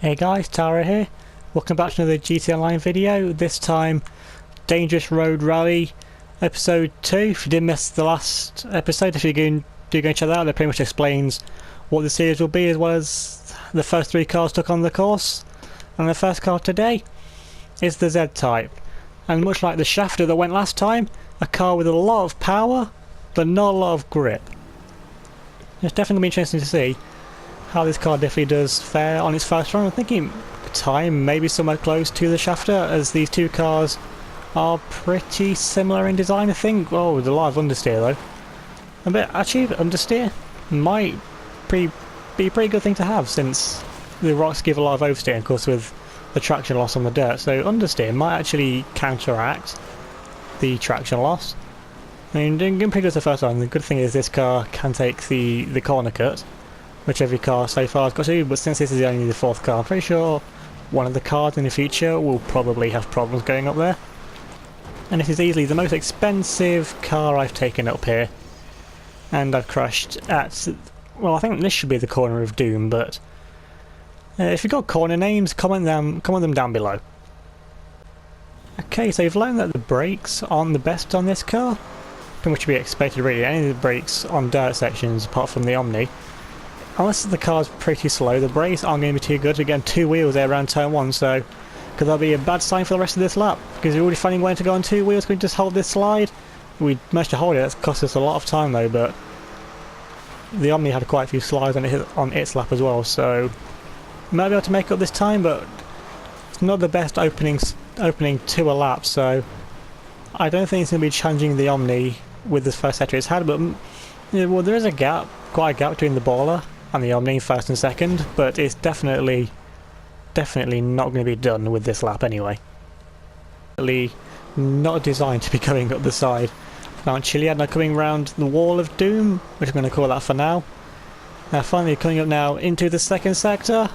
Hey guys, Tara here. Welcome back to another GT Online video. This time, Dangerous Road Rally episode 2. If you did miss the last episode, if you do go and check that out, that pretty much explains what the series will be, as well as the first 3 cars took on the course. And the first car today is the Z-Type. And much like the Shafter that went last time, a car with a lot of power, but not a lot of grip. It's definitely going to be interesting to see how this car definitely does fare on its first run. I'm thinking time maybe somewhere close to the Shafter, as these two cars are pretty similar in design, I think. Oh, with a lot of understeer though. But actually, understeer might be a pretty good thing to have, since the rocks give a lot of oversteer, of course, with the traction loss on the dirt. So understeer might actually counteract the traction loss. I mean, doing pretty good the first time. The good thing is this car can take the corner cut, which every car so far has got to, but since this is only the 4th car, I'm pretty sure one of the cars in the future will probably have problems going up there. And this is easily the most expensive car I've taken up here. And I've crashed at, well, I think this should be the corner of doom, but if you've got corner names, comment them down below. Okay, so you've learned that the brakes aren't the best on this car. Pretty much to be expected really. Any of the brakes on dirt sections, apart from the Omni, unless the car's pretty slow, the brakes aren't going to be too good. Again, 2 wheels there around turn 1, so could that be a bad sign for the rest of this lap? Because we're already finding a way to go on 2 wheels. Can we just hold this slide? We managed to hold it. That's cost us a lot of time though, but the Omni had quite a few slides on its lap as well, so we might be able to make up this time, but it's not the best opening to a lap, so I don't think it's going to be challenging the Omni with this first sector it's had. But well, there is a gap, quite a gap between the Baller and the Omni first and second, but it's definitely not going to be done with this lap anyway. Definitely not designed to be going up the side. Now Chiliad now coming round the wall of doom, which I'm going to call that for now. Now finally coming up now into the second sector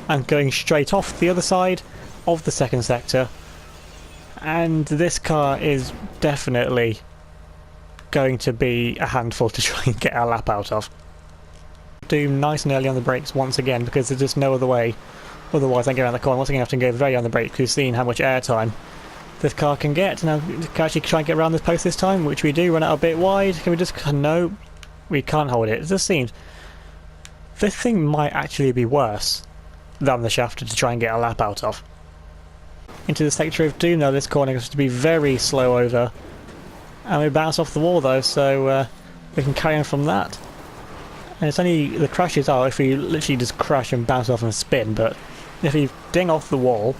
and going straight off the other side of the second sector. And this car is definitely going to be a handful to try and get our lap out of. Doom nice and early on the brakes once again, because there's just no other way otherwise than get around the corner. Once again I have to go very on the brake, because we've seen how much airtime this car can get. Now we can actually try and get around this post this time, which we do. Run out a bit wide. Can we just, no, we can't hold it. It just seems this thing might actually be worse than the Shafter to try and get a lap out of. Into the sector of doom now, this corner has to be very slow over, and we bounce off the wall though, so we can carry on from that. And it's only the crashes are if we literally just crash and bounce off and spin, but if we ding off the wall,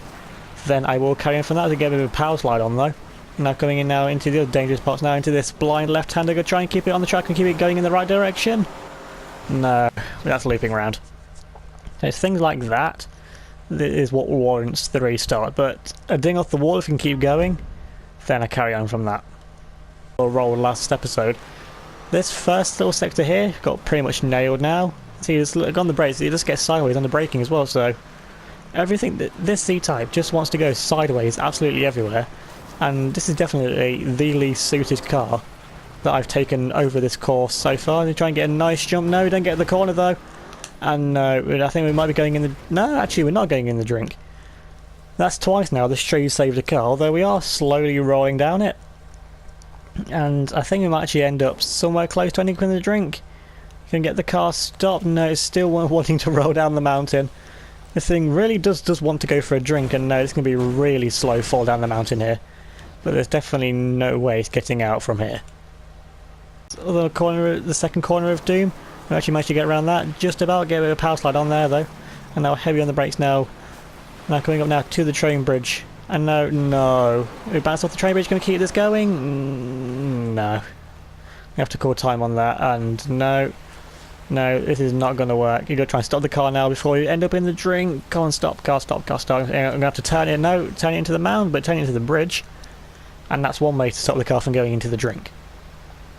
then I will carry on from that to get a bit of a power slide on though. Now coming in now into the other dangerous parts, now into this blind left-hander. Go try and keep it on the track and keep it going in the right direction. No, that's looping around. It's things like that is what warrants the restart, but a ding off the wall, if we can keep going, then I carry on from that. Roll last episode. This first little sector here got pretty much nailed now. See, just look on the brakes, it just gets sideways on the braking as well, so everything, this Z-Type just wants to go sideways absolutely everywhere, and this is definitely the least suited car that I've taken over this course so far. They try and get a nice jump. No, don't get the corner though. And I think we might be going in the... No, actually we're not going in the drink. That's twice now this tree saved a car, although we are slowly rolling down it. And I think we might actually end up somewhere close to ending in the drink. Can get the car stopped. No, it's still wanting to roll down the mountain. This thing really does want to go for a drink, and no, it's going to be a really slow fall down the mountain here. But there's definitely no way it's getting out from here. The second corner of doom. We actually managed to get around that, just about. Get a bit of a power slide on there though, and now heavy on the brakes now. Now coming up now to the train bridge, and no, we bounced off the train bridge. Going to keep this going? No, we have to call time on that, and no, this is not going to work. You got to try and stop the car now before you end up in the drink. Come on, stop, car, stop, car, stop. I'm going to have to turn it. No, turn it into the mound, but turn it into the bridge, and that's one way to stop the car from going into the drink.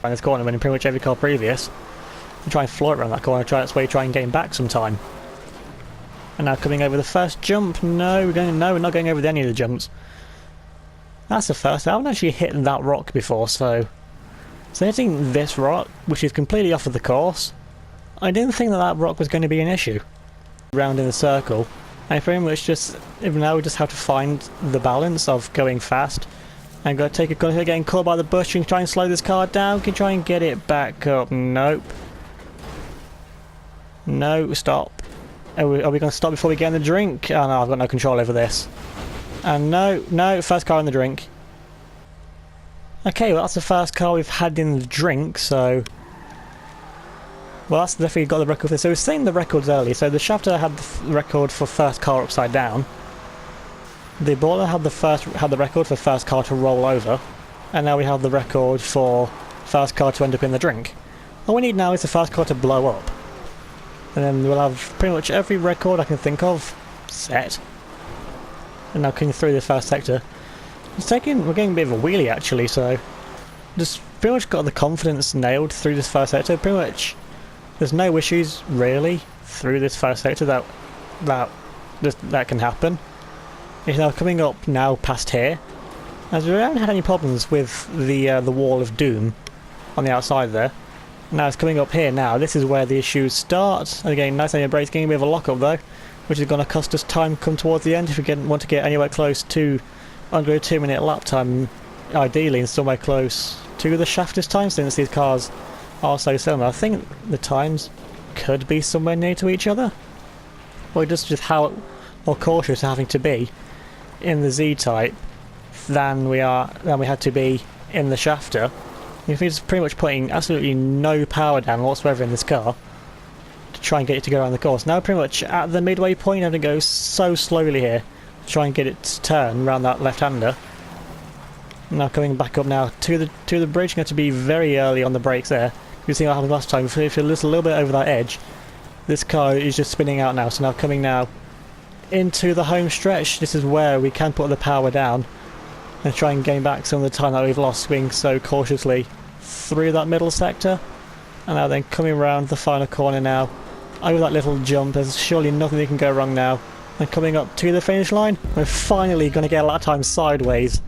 And this corner, when in pretty much every car previous. Try and floor it around that corner, that's where you try and gain back some time. And now coming over the first jump. No, we're not going over any of the jumps. That's the first. I haven't actually hit that rock before, so hitting this rock, which is completely off of the course, I didn't think that rock was going to be an issue. Round in the circle, I pretty much just, even now we just have to find the balance of going fast. I'm going to take a gun here, getting caught by the bush and try and slow this car down. Can try and get it back up. Nope. No, stop. Are we going to stop before we get in the drink? Oh no, I've got no control over this. And no, first car in the drink. Okay, well that's the first car we've had in the drink, so... Well, that's definitely got the record for this. So we've seen the records earlier. So the Shafter had the record for first car upside down. The Baller had the record for first car to roll over. And now we have the record for first car to end up in the drink. All we need now is the first car to blow up. And then we'll have pretty much every record I can think of set. And now coming through the first sector. We're getting a bit of a wheelie actually, so just pretty much got the confidence nailed through this first sector. Pretty much there's no issues really through this first sector that can happen. It's now coming up now past here, as we haven't had any problems with the wall of doom on the outside there. Now it's coming up here now. This is where the issues start. And again, nice on your brakes, getting a bit of a lock-up though, which is going to cost us time come towards the end if we want to get anywhere close to under a 2-minute lap time, ideally, and somewhere close to the shaft this time, since these cars are so similar. I think the times could be somewhere near to each other. Or just how more cautious having to be in the Z-Type than we had to be in the Shafter. If we're just pretty much putting absolutely no power down whatsoever in this car to try and get it to go around the course. Now pretty much at the midway point, I have to go so slowly here to try and get it to turn around that left-hander. Now coming back up now to the bridge, going to be very early on the brakes there. You see what happened last time. If you're a little bit over that edge, this car is just spinning out now. So now coming now into the home stretch, this is where we can put the power down and try and gain back some of the time that we've lost swinging so cautiously through that middle sector. And now then coming around the final corner now, over that little jump, there's surely nothing that can go wrong now. And coming up to the finish line, we're finally going to get a lap time sideways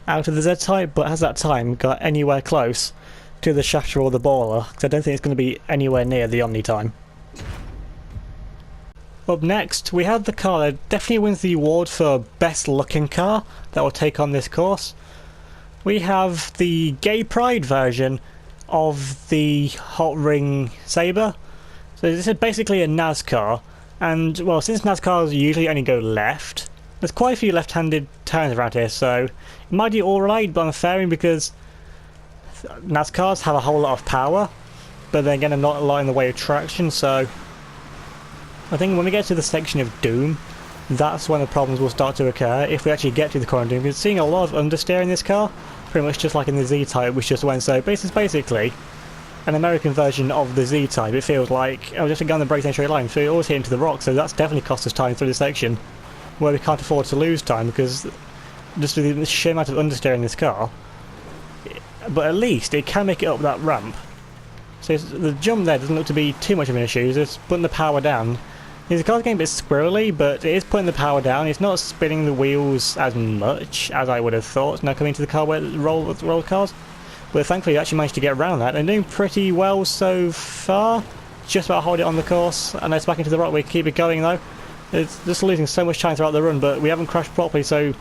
out of the Z-Type, but has that time got anywhere close to the Shafter or the Baller? Because I don't think it's going to be anywhere near the Omni time. Up next, we have the car that definitely wins the award for best looking car that will take on this course. We have the Gay Pride version of the Hot Ring Sabre. So this is basically a NASCAR, and well, since NASCARs usually only go left, there's quite a few left-handed turns around here, so it might be alright, but I'm fearing because NASCARs have a whole lot of power, but then again not a lot in the way of traction, so I think when we get to the section of Doom, that's when the problems will start to occur, if we actually get to the corner of Doom. We're seeing a lot of understeer in this car, pretty much just like in the Z-Type, which just went so. This is basically an American version of the Z-Type. It feels like, just go on the brakes in a straight line, so we always hit into the rocks, so that's definitely cost us time through this section, where we can't afford to lose time, because just with the sheer amount of understeer in this car. But at least it can make it up that ramp. So the jump there doesn't look to be too much of an issue, it's just putting the power down. The car's getting a bit squirrely, but it is putting the power down. It's not spinning the wheels as much as I would have thought now coming to the car where it roll cars. But thankfully I actually managed to get around that and doing pretty well so far. Just about hold it on the course, and it's back into the rock. We keep it going though. It's just losing so much time throughout the run, but we haven't crashed properly, so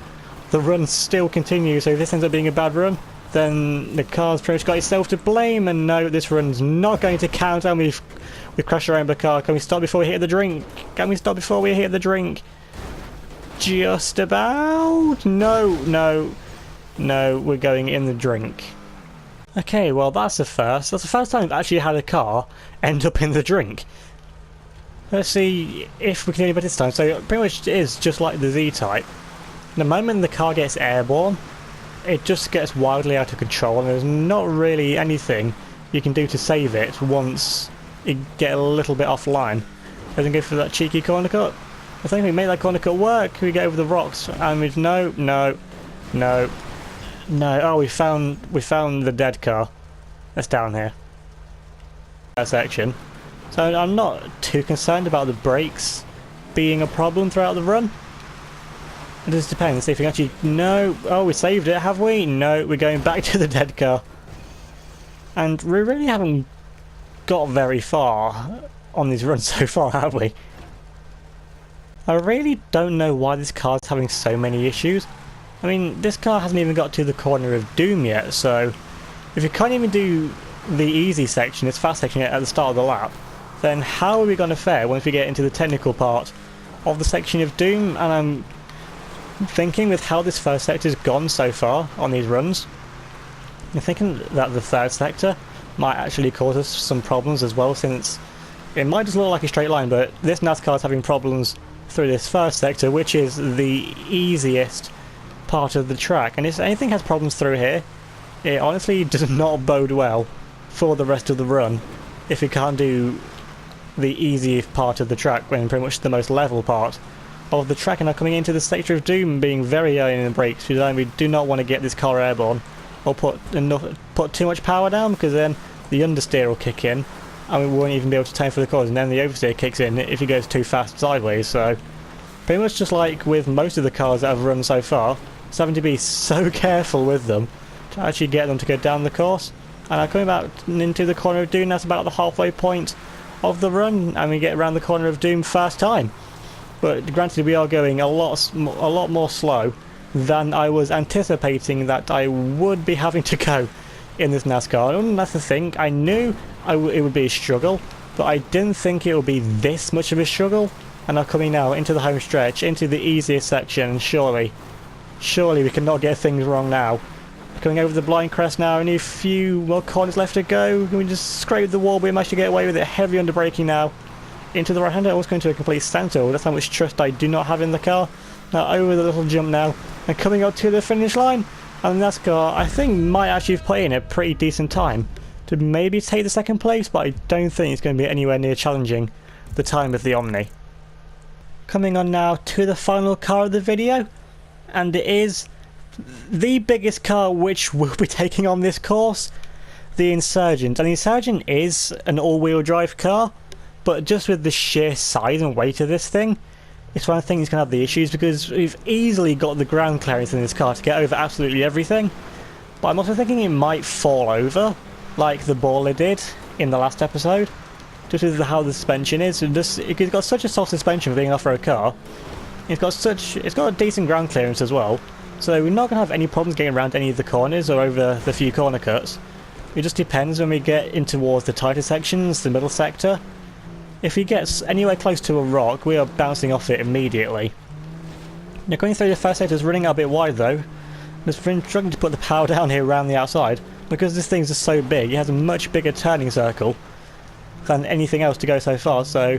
the run still continues. So if this ends up being a bad run, then the car's pretty much got itself to blame, and no, this run's not going to count, and we've crashed around the car. Can we stop before we hit the drink? Can we stop before we hit the drink? Just about? No, we're going in the drink. Okay, well that's the first. That's the first time I've actually had a car end up in the drink. Let's see if we can do any better this time. So pretty much it is just like the Z-Type. The moment the car gets airborne, it just gets wildly out of control, and there's not really anything you can do to save it once it get a little bit offline. Doesn't go for that cheeky corner cut. I think we make that corner cut work. We get over the rocks, and we no. Oh, we found the dead car. That's down here. That section. So I'm not too concerned about the brakes being a problem throughout the run. It just depends if we actually... No! Oh, we saved it, have we? No, we're going back to the dead car. And we really haven't got very far on these runs so far, have we? I really don't know why this car's having so many issues. I mean, this car hasn't even got to the corner of doom yet, so if you can't even do the easy section, this fast section at the start of the lap, then how are we going to fare once we get into the technical part of the section of doom? And I'm thinking with how this first sector's gone so far on these runs, I'm thinking that the third sector might actually cause us some problems as well, since it might just look like a straight line, but this NASCAR is having problems through this first sector, which is the easiest part of the track. And if anything has problems through here, it honestly does not bode well for the rest of the run if you can't do the easiest part of the track when pretty much the most level part of the track. And now coming into the sector of doom, being very early in the brakes, we do not want to get this car airborne or put too much power down, because then the understeer will kick in and we won't even be able to turn for the corners, and then the oversteer kicks in if he goes too fast sideways. So pretty much just like with most of the cars that I've run so far, just having to be so careful with them to actually get them to go down the course. And I'm coming back into the corner of doom. That's about the halfway point of the run, and we get around the corner of doom first time. But granted, we are going a lot more slow than I was anticipating that I would be having to go in this NASCAR. And that's the thing, I knew it would be a struggle, but I didn't think it would be this much of a struggle. And I'm coming now into the home stretch, into the easiest section, and surely we cannot get things wrong now. Coming over the blind crest now, only a few more corners left to go. We just scrape the wall, but we managed to get away with it. Heavy under braking now. Into the right hander, almost going to a complete standstill. That's how much trust I do not have in the car. Now over the little jump now, and coming up to the finish line. And NASCAR, I think, might actually have played in a pretty decent time to maybe take the second place, but I don't think it's going to be anywhere near challenging the time of the Omni. Coming on now to the final car of the video, and it is the biggest car which will be taking on this course, the Insurgent. And the Insurgent is an all-wheel drive car, but just with the sheer size and weight of this thing, it's one of the things that's going to have the issues, because we've easily got the ground clearance in this car to get over absolutely everything. But I'm also thinking it might fall over, like the Baller did in the last episode, just with how the suspension is. And it's got such a soft suspension for being an off-road car. It's got a decent ground clearance as well, so we're not going to have any problems getting around any of the corners or over the few corner cuts. It just depends when we get in towards the tighter sections, the middle sector. If he gets anywhere close to a rock, we are bouncing off it immediately. Now going through the first sector is running out a bit wide though. Just been struggling to put the power down here around the outside, because this thing's just so big. It has a much bigger turning circle than anything else to go so far, so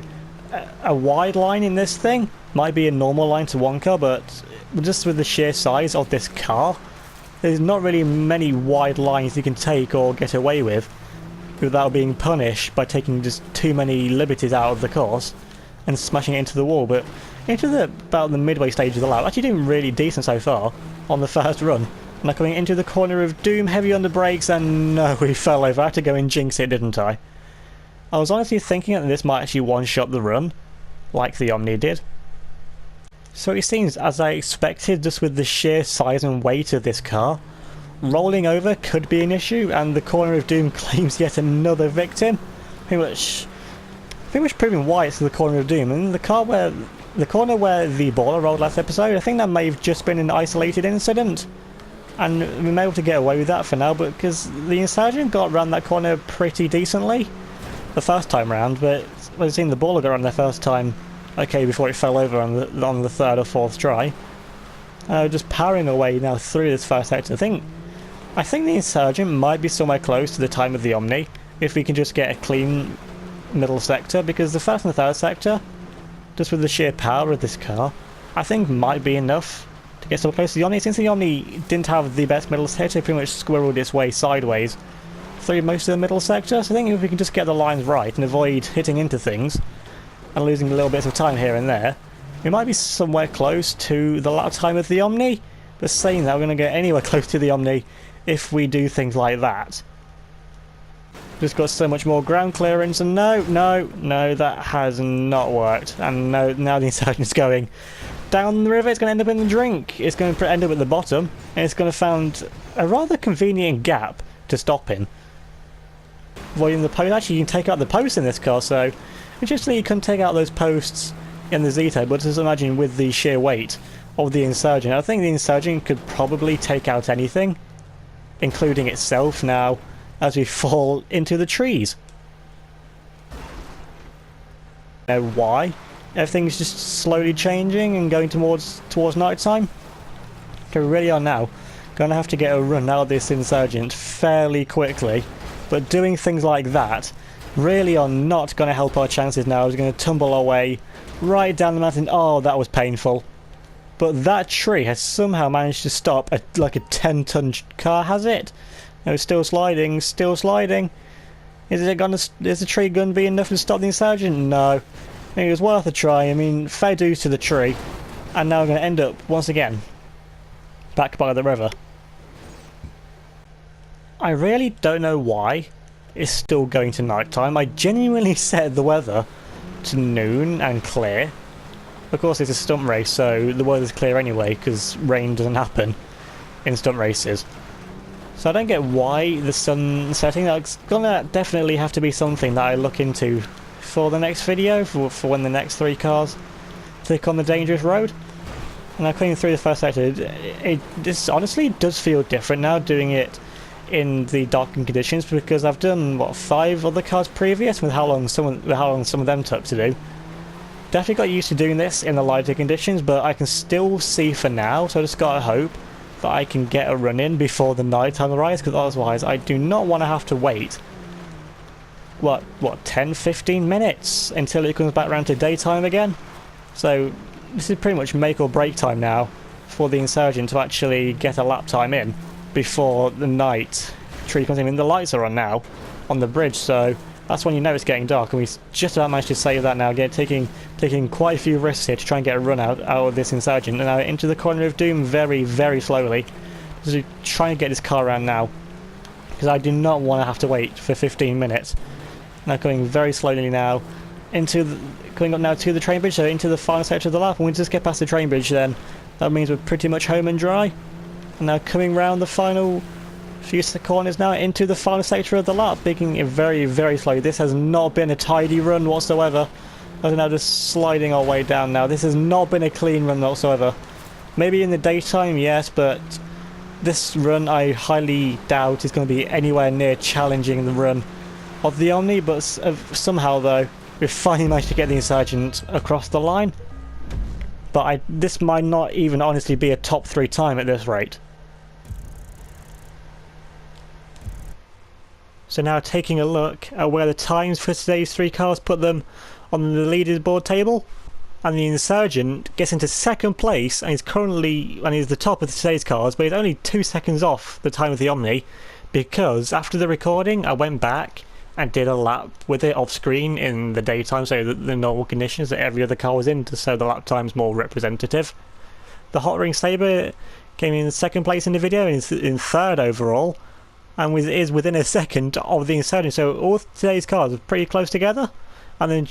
a wide line in this thing might be a normal line to one car, but just with the sheer size of this car, there's not really many wide lines you can take or get away with without being punished by taking just too many liberties out of the course and smashing it into the wall. But into about the midway stage of the lap, actually doing really decent so far on the first run. Now coming into the corner of doom, heavy on the brakes, and no, we fell over. I had to go and jinx it, didn't I? I was honestly thinking that this might actually one-shot the run, like the Omni did. So it seems, as I expected, just with the sheer size and weight of this car, rolling over could be an issue, and the corner of doom claims yet another victim. Pretty much proving why it's the corner of doom. And the corner where the Baller rolled last episode, I think that may have just been an isolated incident, and we may be able to get away with that for now, but because the Insurgent got around that corner pretty decently the first time round, but we've seen the Baller go around their first time okay before it fell over on the third or fourth try. Just powering away now through this first sector. I think the Insurgent might be somewhere close to the time of the Omni if we can just get a clean middle sector, because the first and the third sector, just with the sheer power of this car, I think might be enough to get so close to the Omni. Since the Omni didn't have the best middle sector, it pretty much squirreled its way sideways through most of the middle sector. So I think if we can just get the lines right and avoid hitting into things and losing little bits of time here and there, we might be somewhere close to the lap time of the Omni. But saying that, we're going to get anywhere close to the Omni if we do things like that. Just got so much more ground clearance, and no, that has not worked. And no, now the Insurgent's going down the river. It's going to end up in the drink. It's going to end up at the bottom, and it's going to find a rather convenient gap to stop in. Avoiding the post. Actually, you can take out the posts in this car, so interestingly, you can take out those posts in the Z-Type, but just imagine with the sheer weight of the Insurgent. I think the Insurgent could probably take out anything, including itself now, as we fall into the trees. Know why everything's just slowly changing and going towards night time? Okay, we really are now going to have to get a run out of this Insurgent fairly quickly, but doing things like that really are not going to help our chances now. We're going to tumble our way right down the mountain. Oh, that was painful. But that tree has somehow managed to stop like a 10-ton car, has it? No, it's still sliding, still sliding. Is the tree going to be enough to stop the Insurgent? No. I think it was worth a try. I mean, fair dues to the tree. And now we're going to end up, once again, back by the river. I really don't know why it's still going to night time. I genuinely set the weather to noon and clear. Of course, it's a stunt race, so the weather's clear anyway, because rain doesn't happen in stunt races. So I don't get why the sun setting. That's gonna definitely have to be something that I look into for the next video, for when the next 3 cars take on the dangerous road. And I'm cleaning through the first sector. This honestly does feel different now, doing it in the darkened conditions, because I've done what, 5 other cars previous, with how long some of them took to do. Definitely got used to doing this in the lighter conditions, but I can still see for now, so I just gotta hope that I can get a run in before the night time arrives, because otherwise I do not want to have to wait what 10-15 minutes until it comes back around to daytime again. So this is pretty much make or break time now for the Insurgent to actually get a lap time in before the night tree comes in. I mean, the lights are on now on the bridge, so that's when you know it's getting dark, and we just about managed to save that now, again taking quite a few risks here to try and get a run out of this Insurgent. And now into the corner of doom very, very slowly, just try and get this car around now, because I do not want to have to wait for 15 minutes. Now coming very slowly now coming up now to the train bridge, so into the final section of the lap. When we just get past the train bridge, then that means we're pretty much home and dry. And now coming round the final few corners now into the final sector of the lap, making it very, very slow. This has not been a tidy run whatsoever. We're now just sliding our way down now. This has not been a clean run whatsoever. Maybe in the daytime, yes, but this run I highly doubt is going to be anywhere near challenging the run of the Omni, but somehow though, we've finally managed to get the Insurgent across the line. But this might not even honestly be a top 3 time at this rate. So now taking a look at where the times for today's 3 cars put them on the leaderboard table, and the Insurgent gets into 2nd place and is the top of today's cars, but he's only 2 seconds off the time of the Omni, because after the recording I went back and did a lap with it off screen in the daytime, so the normal conditions that every other car was in, so the lap time's more representative. The Hot Ring Sabre came in 2nd place in the video and is in 3rd overall, and is within a second of the Insurgent, so all today's cars are pretty close together. And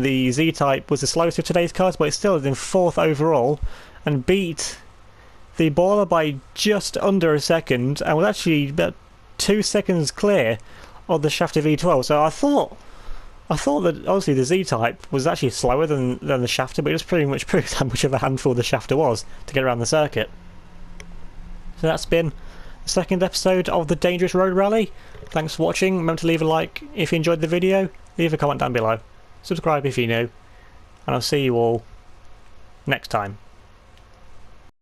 the Z-Type was the slowest of today's cars, but it still is in 4th overall, and beat the Baller by just under a second, and was actually about 2 seconds clear of the Shafter V12. So I thought that obviously the Z-Type was actually slower than the Shafter, but it just pretty much proved how much of a handful the Shafter was to get around the circuit. So that's been the 2nd episode of the Dangerous Road Rally. Thanks for watching. Remember to leave a like if you enjoyed the video, leave a comment down below, subscribe if you're new, and I'll see you all next time.